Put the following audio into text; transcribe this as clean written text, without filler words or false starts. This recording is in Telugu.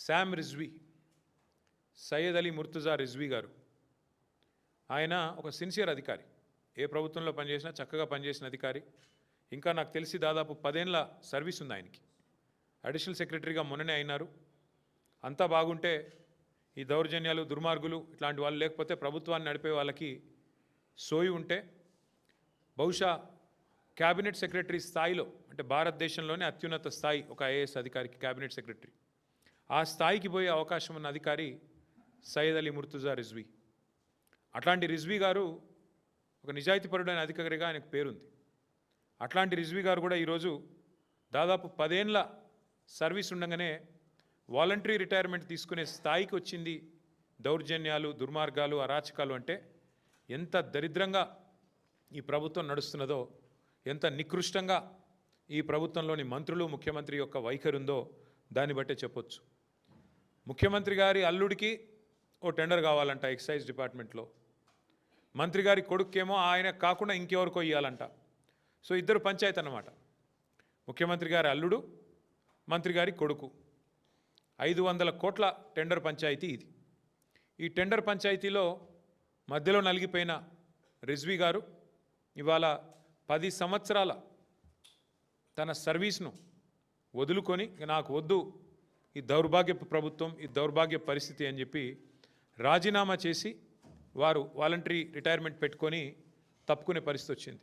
శామ్ రిజ్వీ, సయ్యద్ అలీ ముర్తుజా రిజ్వీ గారు, ఆయన ఒక సిన్సియర్ అధికారి. ఏ ప్రభుత్వంలో పనిచేసినా చక్కగా పనిచేసిన అధికారి. ఇంకా నాకు తెలిసి దాదాపు 10 ఏళ్ల సర్వీస్ ఉంది ఆయనకి. అడిషనల్ సెక్రటరీగా మొన్ననే అయినారు. అంతా బాగుంటే ఈ దౌర్జన్యాలు, దుర్మార్గులు ఇట్లాంటి వాళ్ళు లేకపోతే ప్రభుత్వాన్ని నడిపే వాళ్ళకి సోయి ఉంటే బహుశా క్యాబినెట్ సెక్రటరీ స్థాయిలో, అంటే భారతదేశంలోనే అత్యున్నత స్థాయి ఒక ఐఏఎస్ అధికారికి క్యాబినెట్ సెక్రటరీ, ఆ స్థాయికి పోయే అవకాశం ఉన్న అధికారి సయ్యద్ అలీ ముర్తుజా రిజ్వీ. అట్లాంటి రిజ్వీ గారు ఒక నిజాయితీపరుడైన అధికారిగా ఆయనకు పేరుంది. అట్లాంటి రిజ్వీ గారు కూడా ఈరోజు దాదాపు 10 ఏళ్ల సర్వీస్ ఉండగానే వాలంటరీ రిటైర్మెంట్ తీసుకునే స్థాయికి వచ్చింది. దౌర్జన్యాలు, దుర్మార్గాలు, అరాచకాలు అంటే ఎంత దరిద్రంగా ఈ ప్రభుత్వం నడుస్తున్నదో, ఎంత నికృష్టంగా ఈ ప్రభుత్వంలోని మంత్రులు, ముఖ్యమంత్రి యొక్క వైఖరి ఉందో దాన్ని బట్టే చెప్పొచ్చు. ముఖ్యమంత్రి గారి అల్లుడికి ఓ టెండర్ కావాలంట ఎక్సైజ్ డిపార్ట్మెంట్లో. మంత్రి గారి కొడుకేమో ఆయన కాకుండా ఇంకెవరికో ఇవ్వాలంట. సో ఇద్దరు పంచాయతీ అన్నమాట. ముఖ్యమంత్రి గారి అల్లుడు, మంత్రి గారి కొడుకు. 500 కోట్ల టెండర్ పంచాయతీ ఇది. ఈ టెండర్ పంచాయతీలో మధ్యలో నలిగిపోయిన రిజ్వీ గారు ఇవాళ 10 సంవత్సరాల తన సర్వీస్ను వదులుకొని నాకు వద్దు ఈ దౌర్భాగ్యపు ప్రభుత్వం, ఈ దౌర్భాగ్య పరిస్థితి అని చెప్పి రాజీనామా చేసి వారు వాలంటరీ రిటైర్మెంట్ పెట్టుకొని తప్పుకునే పరిస్థితి వచ్చింది.